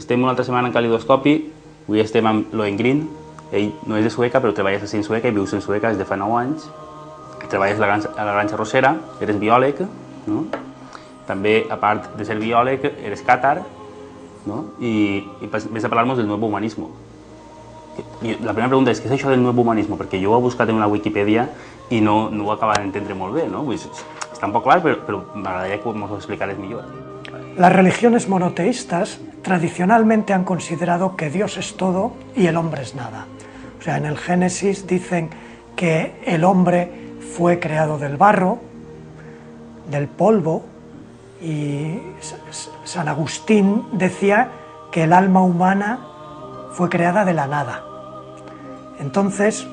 estem una altra setmana en Calidoscopi, avui estem amb Lohengrin, ell no és de Sueca, però treballes així en Sueca i vius en Sueca des de fa 9 anys. Treballes a la Granja Rosera, eres biòleg, no? També, a part de ser biòleg, eres càtar, no? I ves a parlar-nos del nuevo humanismo. I la primera pregunta és, què és això del nuevo humanismo? Perquè jo ho he buscat en la Wikipedia i no ho acaba d'entendre molt bé, no? Está un poco claro, pero m'agradaria que nos lo explicares mejor. Las religiones monoteístas tradicionalmente han considerado que Dios es todo y el hombre es nada. O sea, en el Génesis dicen que el hombre fue creado del barro, del polvo, y San Agustín decía que el alma humana fue creada de la nada. Entonces,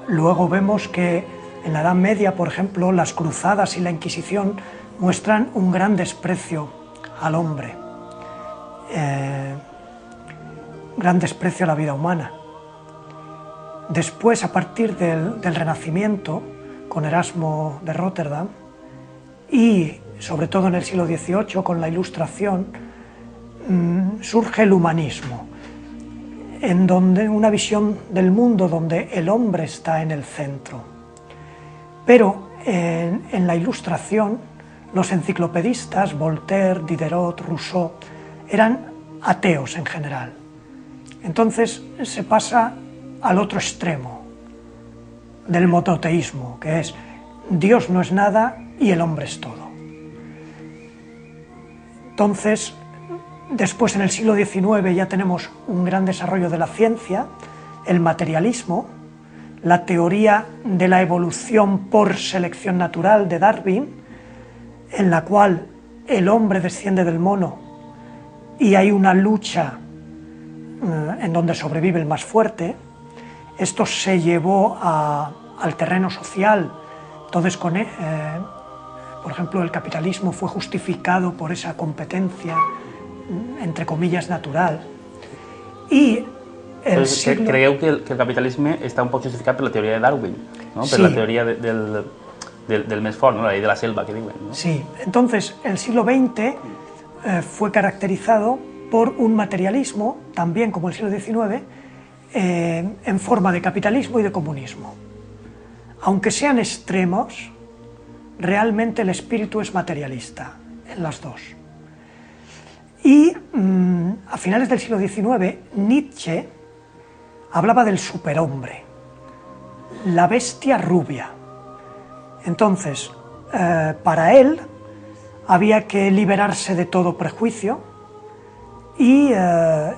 luego vemos que en la Edad Media, por ejemplo, las cruzadas y la Inquisición muestran un gran desprecio al hombre, gran desprecio a la vida humana. Después, a partir del Renacimiento, con Erasmo de Rotterdam, y sobre todo en el siglo XVIII, con la Ilustración, surge el humanismo, en donde una visión del mundo donde el hombre está en el centro. Pero en la Ilustración, los enciclopedistas, Voltaire, Diderot, Rousseau, eran ateos en general. Entonces se pasa al otro extremo del monoteísmo, que es Dios no es nada y el hombre es todo. Entonces, después en el siglo XIX ya tenemos un gran desarrollo de la ciencia, el materialismo, la teoría de la evolución por selección natural de Darwin, en la cual el hombre desciende del mono y hay una lucha en donde sobrevive el más fuerte. Esto se llevó al terreno social. Entonces, por ejemplo, el capitalismo fue justificado por esa competencia, entre comillas, natural. Y Creieu que el capitalisme està un poc justificat per la teoria de Darwin, ¿no? Per la teoria del més fort, ¿no? La ley de la selva que diuen, ¿no? Sí, entonces el siglo XX fue caracterizado por un materialismo, también como el siglo XIX, en forma de capitalismo y de comunismo. Aunque sean extremos, realmente el espíritu es materialista en las dos. Y a finales del siglo XIX, Nietzsche hablaba del superhombre, la bestia rubia. Entonces, para él había que liberarse de todo prejuicio y la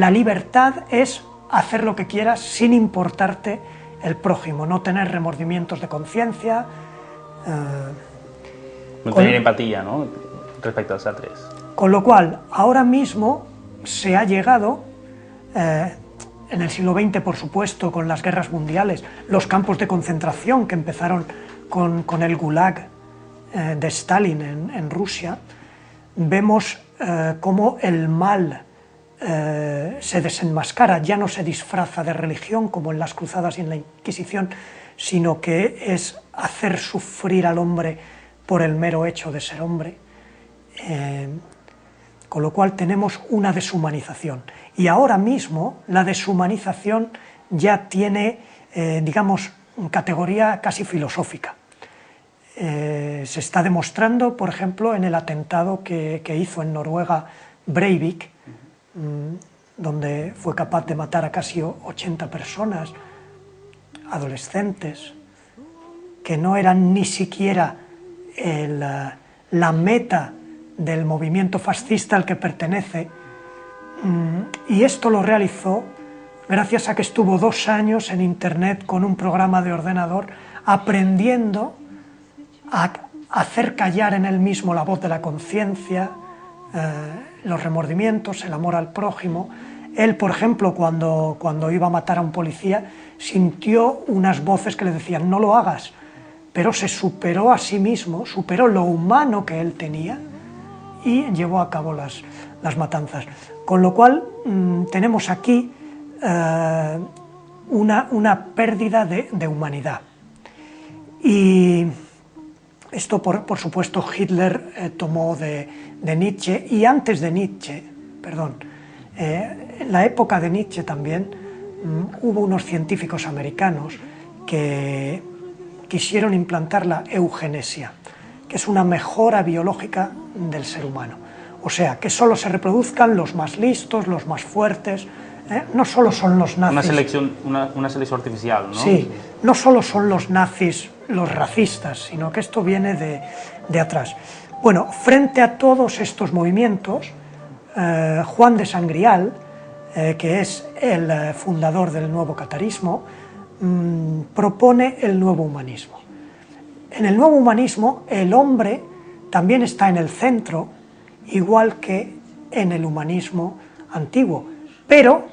libertad es hacer lo que quieras sin importarte el prójimo, no tener remordimientos de conciencia. No tener empatía, ¿no? Respecto a los altres. Con lo cual, ahora mismo se ha llegado, en el siglo XX, por supuesto, con las guerras mundiales, los campos de concentración que empezaron con el Gulag de Stalin en Rusia, vemos cómo el mal se desenmascara, ya no se disfraza de religión como en las cruzadas y en la Inquisición, sino que es hacer sufrir al hombre por el mero hecho de ser hombre. Con lo cual tenemos una deshumanización. Y ahora mismo la deshumanización ya tiene, digamos, categoría casi filosófica. Se está demostrando, por ejemplo, en el atentado que hizo en Noruega Breivik, donde fue capaz de matar a casi 80 personas, adolescentes, que no eran ni siquiera la meta del movimiento fascista al que pertenece, y esto lo realizó gracias a que estuvo 2 años en internet con un programa de ordenador aprendiendo a hacer callar en él mismo la voz de la conciencia, los remordimientos, el amor al prójimo. Él, por ejemplo, cuando iba a matar a un policía, sintió unas voces que le decían no lo hagas, pero se superó a sí mismo, superó lo humano que él tenía y llevó a cabo las matanzas. Con lo cual tenemos aquí una pérdida de humanidad. Y esto, por supuesto, Hitler tomó de Nietzsche, y antes de Nietzsche, perdón. En la época de Nietzsche también hubo unos científicos americanos que quisieron implantar la eugenesia, que es una mejora biológica del ser humano. O sea, que solo se reproduzcan los más listos, los más fuertes. No solo son los nazis... Una selección artificial, ¿no? Sí, no solo son los nazis los racistas, sino que esto viene de atrás. Bueno, frente a todos estos movimientos, Juan de Sangrial, que es el fundador del nuevo catarismo, propone el nuevo humanismo. En el nuevo humanismo el hombre también está en el centro, igual que en el humanismo antiguo, pero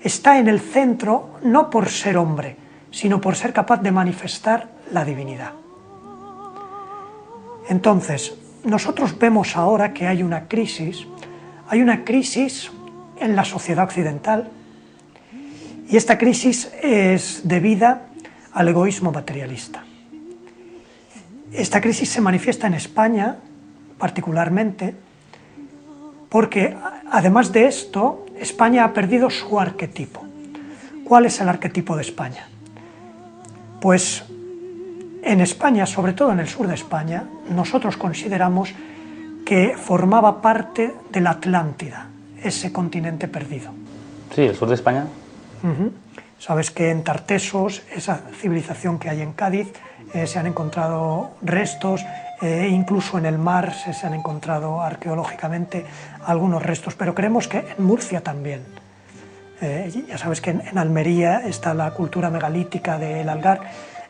está en el centro no por ser hombre, sino por ser capaz de manifestar la divinidad. Entonces, nosotros vemos ahora que hay una crisis en la sociedad occidental, y esta crisis es debida al egoísmo materialista. Esta crisis se manifiesta en España, particularmente, porque además de esto, España ha perdido su arquetipo. ¿Cuál es el arquetipo de España? Pues en España, sobre todo en el sur de España, nosotros consideramos que formaba parte de la Atlántida, ese continente perdido. Sí, el sur de España. Sabes que en Tartesos, esa civilización que hay en Cádiz, se han encontrado restos, incluso en el mar se han encontrado arqueológicamente algunos restos, pero creemos que en Murcia también. Ya sabes que en Almería está la cultura megalítica del Algar,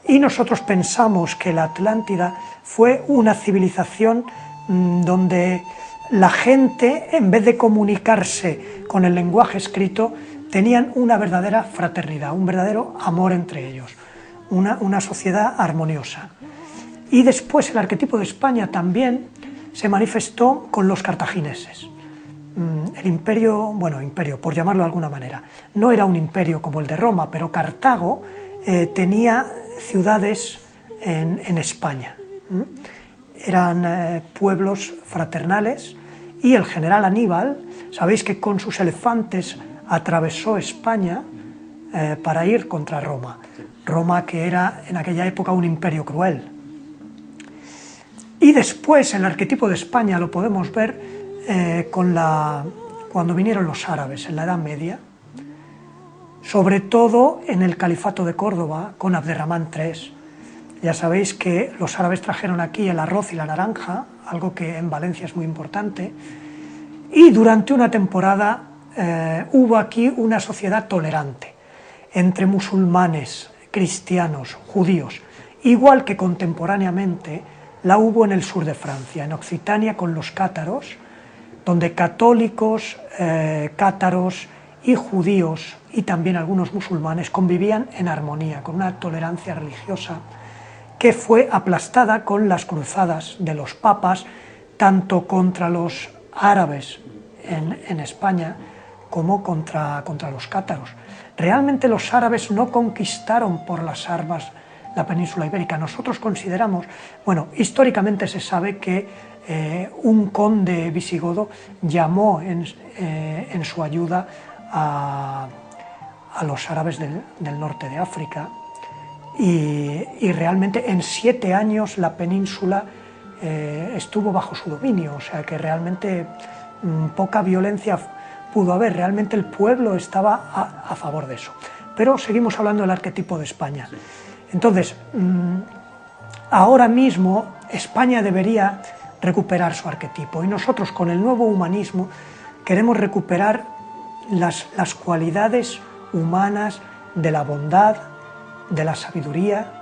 y nosotros pensamos que la Atlántida fue una civilización donde la gente, en vez de comunicarse con el lenguaje escrito, tenían una verdadera fraternidad, un verdadero amor entre ellos, una sociedad armoniosa. Y después el arquetipo de España también se manifestó con los cartagineses. El imperio, por llamarlo de alguna manera, no era un imperio como el de Roma, pero Cartago tenía ciudades en España. Eran pueblos fraternales, y el general Aníbal, sabéis que con sus elefantes atravesó España para ir contra Roma. Roma, que era en aquella época un imperio cruel. Y después el arquetipo de España lo podemos ver cuando vinieron los árabes en la Edad Media, sobre todo en el Califato de Córdoba con Abderramán III. Ya sabéis que los árabes trajeron aquí el arroz y la naranja, algo que en Valencia es muy importante, y durante una temporada hubo aquí una sociedad tolerante entre musulmanes, cristianos, judíos, igual que contemporáneamente la hubo en el sur de Francia, en Occitania, con los cátaros, donde católicos, cátaros y judíos, y también algunos musulmanes, convivían en armonía, con una tolerancia religiosa que fue aplastada con las cruzadas de los papas, tanto contra los árabes en España como contra los cátaros. Realmente los árabes no conquistaron por las armas la península ibérica. Nosotros consideramos, históricamente se sabe que un conde visigodo llamó en su ayuda a los árabes del norte de África, y realmente en 7 años la península estuvo bajo su dominio, o sea que realmente poca violencia pudo haber, realmente el pueblo estaba a favor de eso. Pero seguimos hablando del arquetipo de España. Entonces, ahora mismo España debería recuperar su arquetipo, y nosotros con el nuevo humanismo queremos recuperar las cualidades humanas de la bondad, de la sabiduría,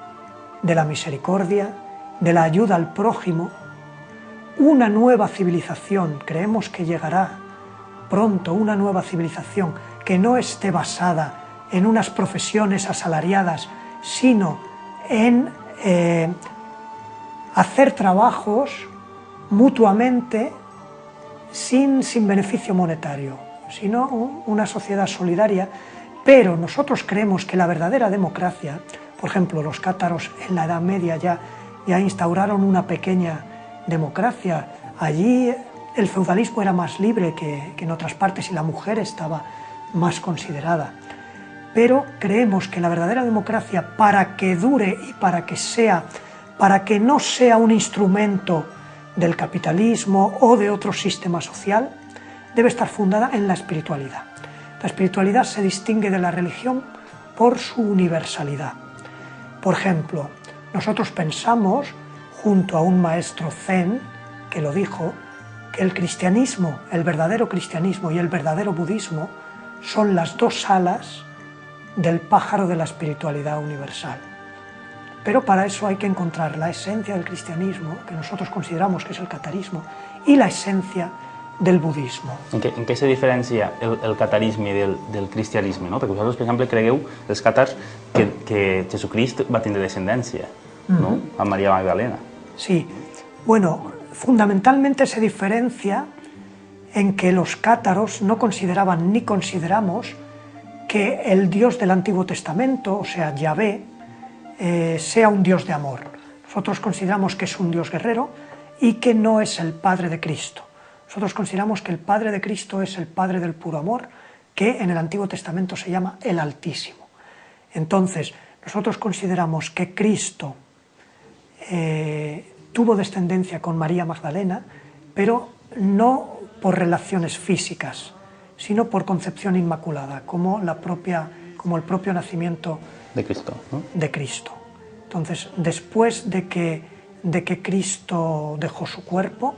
de la misericordia, de la ayuda al prójimo. Una nueva civilización, creemos que llegará pronto, una nueva civilización que no esté basada en unas profesiones asalariadas, sino en hacer trabajos mutuamente sin beneficio monetario, sino una sociedad solidaria. Pero nosotros creemos que la verdadera democracia, por ejemplo, los cátaros en la Edad Media ya instauraron una pequeña democracia. Allí el feudalismo era más libre que en otras partes y la mujer estaba más considerada. Pero creemos que la verdadera democracia, para que dure y para que no sea un instrumento del capitalismo o de otro sistema social, debe estar fundada en la espiritualidad. La espiritualidad se distingue de la religión por su universalidad. Por ejemplo, nosotros pensamos, junto a un maestro zen que lo dijo, que el cristianismo, el verdadero cristianismo y el verdadero budismo son las dos alas del pájaro de la espiritualidad universal. Pero para eso hay que encontrar la esencia del cristianismo, que nosotros consideramos que es el catarismo, y la esencia del budismo. En què se diferencia el catarisme del cristianisme? No? Perquè vosaltres, per exemple, cregueu, els càtars, que Jesucrist va tindre descendència, ¿no? A María Magdalena. Sí, bueno, fundamentalmente se diferencia en que los cátaros no consideraban ni consideramos que el Dios del Antiguo Testamento, o sea, Yahvé, sea un Dios de amor. Nosotros consideramos que es un Dios guerrero y que no es el Padre de Cristo. Nosotros consideramos que el Padre de Cristo es el Padre del puro amor, que en el Antiguo Testamento se llama el Altísimo. Entonces, nosotros consideramos que Cristo tuvo descendencia con María Magdalena, pero no por relaciones físicas, sino por concepción inmaculada, como el propio nacimiento de Cristo, ¿no? De Cristo. Entonces, después de que Cristo dejó su cuerpo,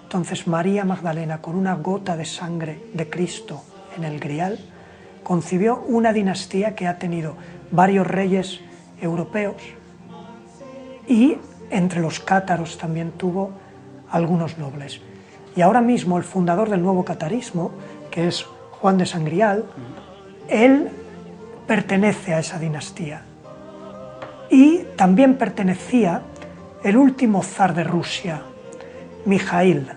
entonces María Magdalena, con una gota de sangre de Cristo en el grial, concibió una dinastía que ha tenido varios reyes europeos y entre los cátaros también tuvo algunos nobles. Y ahora mismo el fundador del nuevo catarismo, que es Juan de Sangrial, él pertenece a esa dinastía. Y también pertenecía el último zar de Rusia, Mijaíl.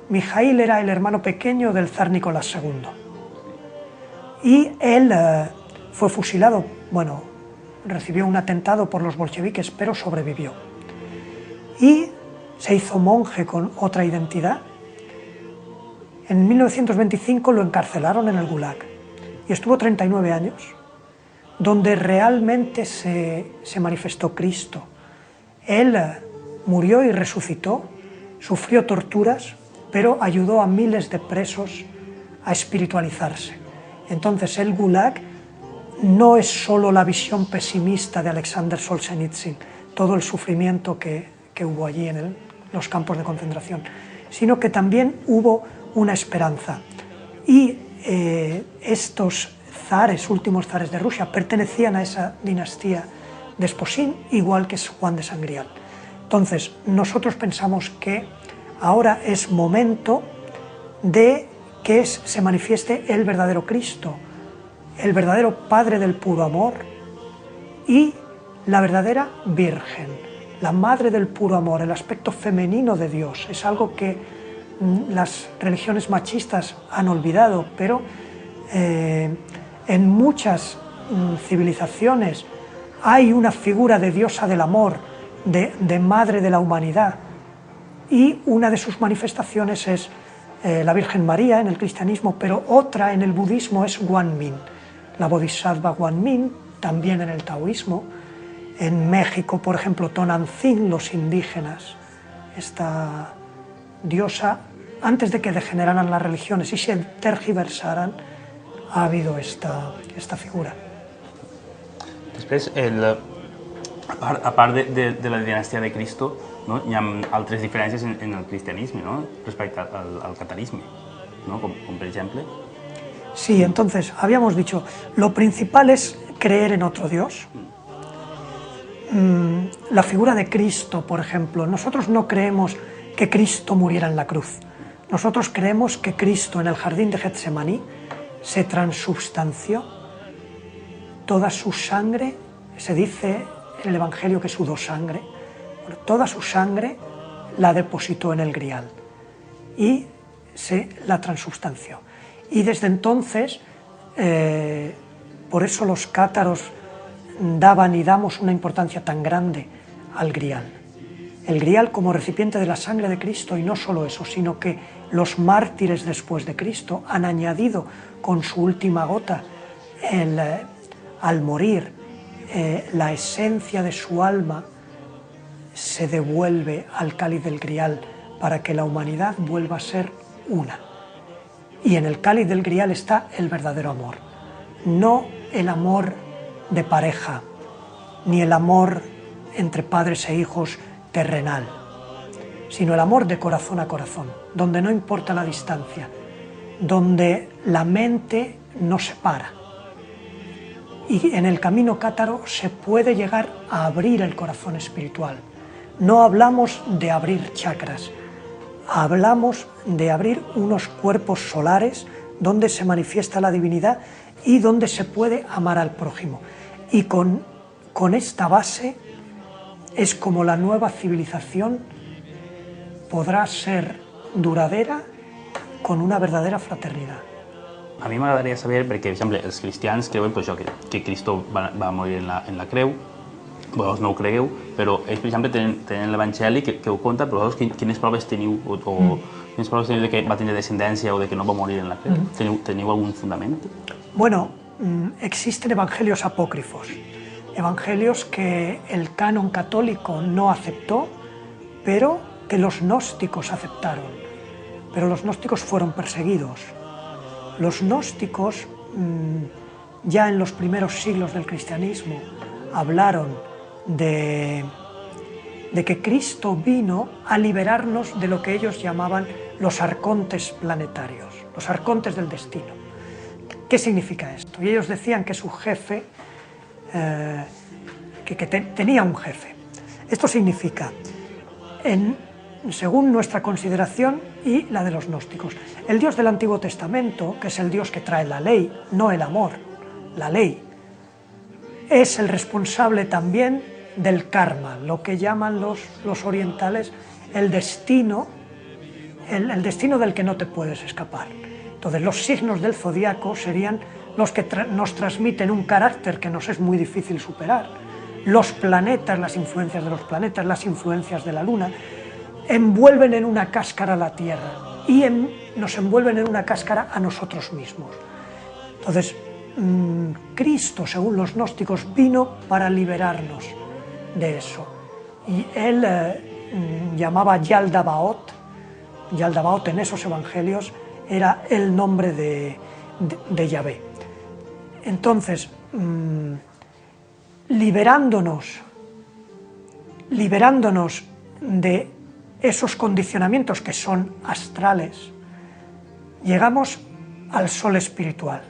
Mijaíl era el hermano pequeño del zar Nicolás II. Y él fue fusilado, bueno, recibió un atentado por los bolcheviques, pero sobrevivió. Y se hizo monje con otra identidad. En 1925 lo encarcelaron en el Gulag y estuvo 39 años, donde realmente se manifestó Cristo. Él murió y resucitó, sufrió torturas, pero ayudó a miles de presos a espiritualizarse. Entonces el Gulag no es solo la visión pesimista de Alexander Solzhenitsyn, todo el sufrimiento que hubo allí en los campos de concentración, sino que también hubo una esperanza. Y estos zares, últimos zares de Rusia, pertenecían a esa dinastía de Esposín, igual que Juan de Sangrial. Entonces, nosotros pensamos que ahora es momento de que se manifieste el verdadero Cristo, el verdadero Padre del puro amor y la verdadera Virgen, la Madre del puro amor, el aspecto femenino de Dios. Es algo que las religiones machistas han olvidado, pero en muchas civilizaciones hay una figura de diosa del amor, de madre de la humanidad, y una de sus manifestaciones es la Virgen María en el cristianismo, pero otra en el budismo es Guanmin, la Bodhisattva Guanmin, también en el taoísmo. En México, por ejemplo, Tonantzin, los indígenas, esta diosa, antes de que degeneraran las religiones y se tergiversaran, ha habido esta figura. Després, a part de la dinastia de Cristo, no, hi ha altres diferències en el cristianisme, ¿no? Respecte al catarisme, ¿no? Como por ejemplo. Sí, entonces, habíamos dicho, lo principal es creer en otro Dios. La figura de Cristo, por ejemplo, nosotros no creemos que Cristo muriera en la cruz. Nosotros creemos que Cristo en el jardín de Getsemaní se transubstanció, toda su sangre, se dice en el Evangelio que sudó sangre, toda su sangre la depositó en el grial y se la transubstanció. Y desde entonces, por eso los cátaros daban y damos una importancia tan grande al grial. El grial como recipiente de la sangre de Cristo, y no solo eso, sino que los mártires después de Cristo han añadido con su última gota, al morir, la esencia de su alma se devuelve al cáliz del grial para que la humanidad vuelva a ser una. Y en el cáliz del grial está el verdadero amor, no el amor de pareja, ni el amor entre padres e hijos terrenal, sino el amor de corazón a corazón, donde no importa la distancia, donde la mente no se para. Y en el camino cátaro se puede llegar a abrir el corazón espiritual. No hablamos de abrir chakras, hablamos de abrir unos cuerpos solares donde se manifiesta la divinidad y donde se puede amar al prójimo. Y con esta base es como la nueva civilización podrá ser duradera con una verdadera fraternidad. A mi m'agradaria saber, perquè, per exemple, els cristians creuen pues, això, que Cristo va morir en la creu, vosaltres no ho cregueu, però ells, per exemple, tenen l'Evangeli que ho conta, però vosaltres quines proves teniu, quines proves teniu de que va tenir descendència o de que no va morir en la creu? ¿Teniu algún fundamento? Bueno, existen evangelios apócrifos, evangelios que el canon católico no aceptó, pero que los gnósticos aceptaron. Pero los gnósticos fueron perseguidos. Los gnósticos, ya en los primeros siglos del cristianismo, hablaron de que Cristo vino a liberarnos de lo que ellos llamaban los arcontes planetarios, los arcontes del destino. ¿Qué significa esto? Y ellos decían que su jefe, tenía un jefe. Esto significa, según nuestra consideración y la de los gnósticos, el Dios del Antiguo Testamento, que es el Dios que trae la ley, no el amor, la ley, es el responsable también del karma, lo que llaman los orientales el destino del que no te puedes escapar. Entonces los signos del zodiaco serían los que nos transmiten un carácter que nos es muy difícil superar. Los planetas, las influencias de los planetas, las influencias de la luna, envuelven en una cáscara la Tierra y nos envuelven en una cáscara a nosotros mismos. Entonces, Cristo, según los gnósticos, vino para liberarnos de eso. Y él llamaba Yaldabaoth en esos evangelios era el nombre de Yahvé. Entonces, liberándonos de esos condicionamientos que son astrales, llegamos al sol espiritual,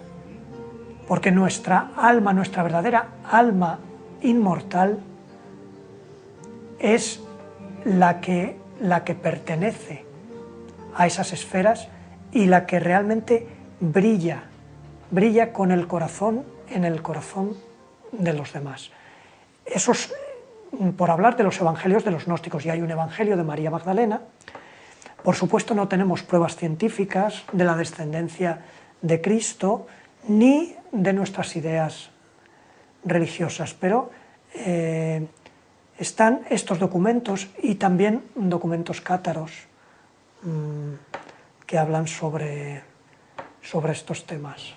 porque nuestra alma, nuestra verdadera alma inmortal, es la que pertenece a esas esferas y la que realmente brilla con el corazón en el corazón de los demás. Eso es por hablar de los evangelios de los gnósticos, y hay un evangelio de María Magdalena. Por supuesto no tenemos pruebas científicas de la descendencia de Cristo ni de nuestras ideas religiosas, pero están estos documentos y también documentos cátaros que hablan sobre estos temes.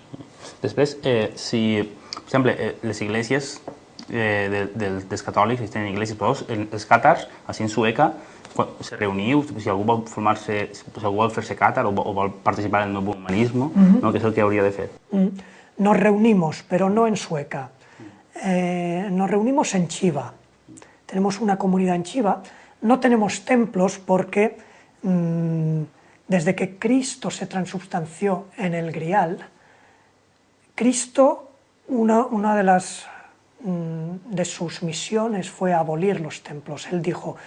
Després, si, per exemple, les esglésies dels catòlics, si tenen esglésies, però els càtars, així en Sueca, se reuniu, si algú vol formar-se, si algú vol fer-se càtar o vol participar en el nou humanisme, no? Que és el que hauria de fer. Nos reunimos, pero no en Sueca. Nos reunimos en Chiva. Tenemos una comunidad en Chiva. No tenemos templos porque desde que Cristo se transubstanció en el Grial, Cristo, una de sus misiones fue abolir los templos. Él dijo: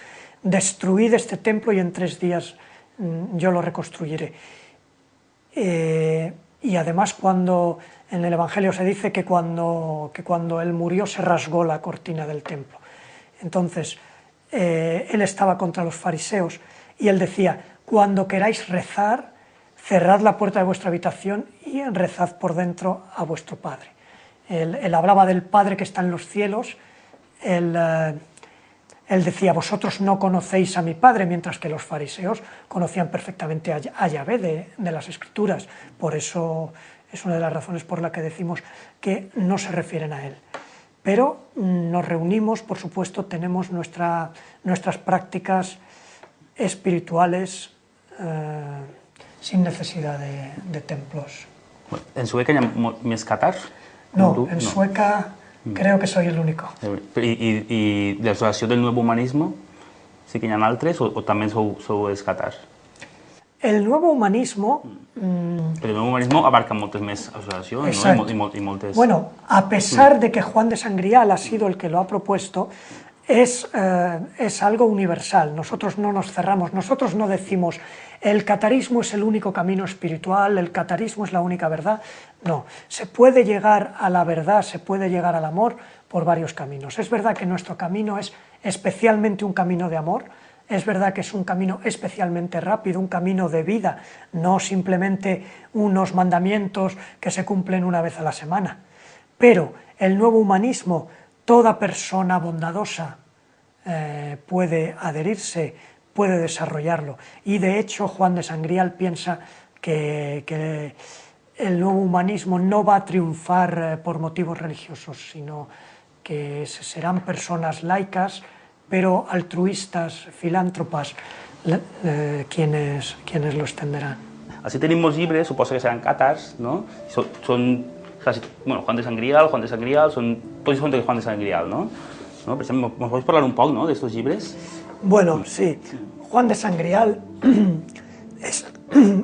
destruid este templo y en 3 días yo lo reconstruiré. Y además, cuando en el Evangelio se dice que cuando él murió se rasgó la cortina del templo. Entonces, él estaba contra los fariseos y él decía: cuando queráis rezar, cerrad la puerta de vuestra habitación y rezad por dentro a vuestro Padre. Él hablaba del Padre que está en los cielos, él Él decía, vosotros no conocéis a mi Padre, mientras que los fariseos conocían perfectamente a Yahvé de las Escrituras. Por eso es una de las razones por la que decimos que no se refieren a Él. Pero nos reunimos, por supuesto, tenemos nuestras prácticas espirituales sin necesidad de templos. En Sueca hi ha més càtars? No, en Sueca creo que soy el único. I de l'associació del Nuevo Humanismo sí que hi ha altres o també sou els càtars? El Nuevo Humanismo... El Nuevo Humanismo abarca moltes més associacions, ¿no? Y moltes... Bueno, a pesar de que Juan de Sangrial ha sido el que lo ha propuesto, es algo universal. Nosotros no nos cerramos, nosotros no decimos el catarismo es el único camino espiritual, el catarismo es la única verdad. No, se puede llegar a la verdad, se puede llegar al amor por varios caminos. Es verdad que nuestro camino es especialmente un camino de amor, es verdad que es un camino especialmente rápido, un camino de vida, no simplemente unos mandamientos que se cumplen una vez a la semana. Pero el nuevo humanismo, toda persona bondadosa puede adherirse, puede desarrollarlo. Y de hecho Juan de Sangrial piensa que el nuevo humanismo no va a triunfar por motivos religiosos, sino que serán personas laicas, pero altruistas, filántropas, quienes lo extenderán. Així tenim molts llibres, suposo que seran càtars, no? Són bueno, Juan de Sangrial, tots són de Juan de Sangrial, ¿no? Per exemple, ¿nos podéis hablar un poc, ¿no?, de estos llibres? Bueno, sí. Juan de Sangrial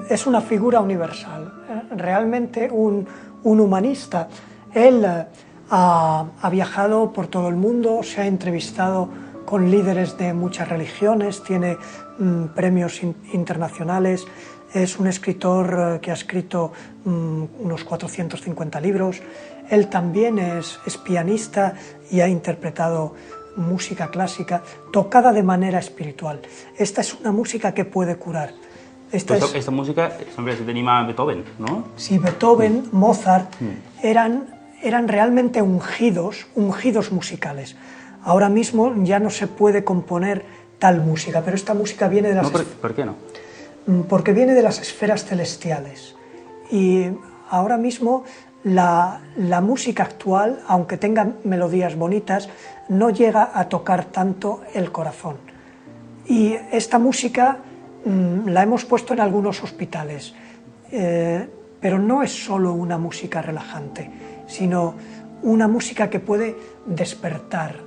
es una figura universal, realmente un humanista. Él ha viajado por todo el mundo, se ha entrevistado con líderes de muchas religiones, tiene premios internacionales, es un escritor que ha escrito unos 450 libros. Él también es pianista y ha interpretado música clásica tocada de manera espiritual. Esta es una música que puede curar. Esta música, siempre tenim a Beethoven, ¿no? Sí, Beethoven, Mozart, eran realmente ungidos musicales. Ahora mismo ya no se puede componer tal música, pero esta música viene de las... ¿Por qué no? Porque viene de las esferas celestiales. Y ahora mismo la música actual, aunque tenga melodías bonitas, no llega a tocar tanto el corazón. Y esta música la hemos puesto en algunos hospitales, pero no es solo una música relajante, sino una música que puede despertar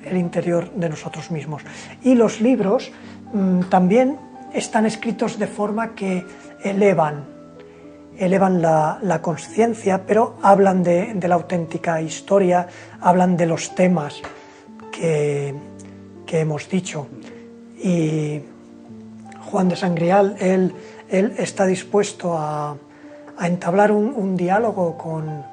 el interior de nosotros mismos. Y los libros también están escritos de forma que elevan la conciencia, pero hablan de la auténtica historia, hablan de los temas que hemos dicho. Y Juan de Sangrial, él está dispuesto a entablar un diálogo con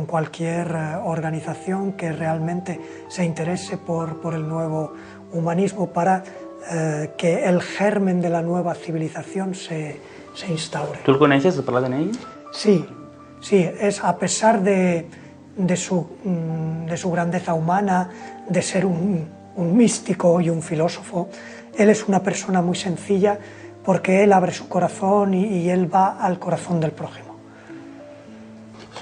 cualquier organización que realmente se interese por el nuevo humanismo para que el germen de la nueva civilización se instaure. ¿Tú lo conoces? ¿Has hablado con él? Sí, a pesar de su grandeza humana, de ser un místico y un filósofo, él es una persona muy sencilla porque él abre su corazón y él va al corazón del prójimo.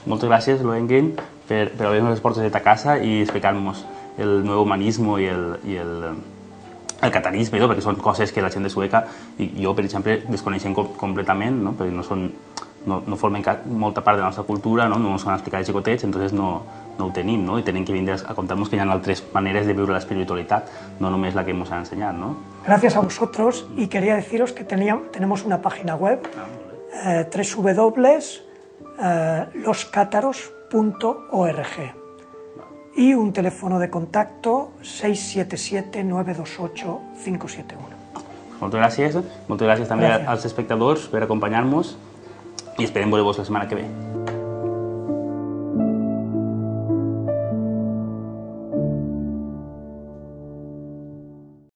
Moltes gràcies, Lohengrin, per obrir-nos les portes de ta casa i explicar-nos el nuevo humanismo i el catarisme, no? Perquè són coses que la gent de Sueca i jo, per exemple, desconeixem completament, no? Perquè no formen molta part de la nostra cultura, no ens han explicat de xicotets, entonces no ho tenim, no? I tenim que vindre a contar-nos que hi ha altres maneres de viure la espiritualitat, no només la que ens han ensenyat, no? Gracias a vosotros, y quería deciros que tenemos una página web, www.loscátaros.org, y un teléfono de contacto 677-928-571. Moltes gràcies també als espectadors per acompanyar-nos i esperem veure-vos la setmana que ve.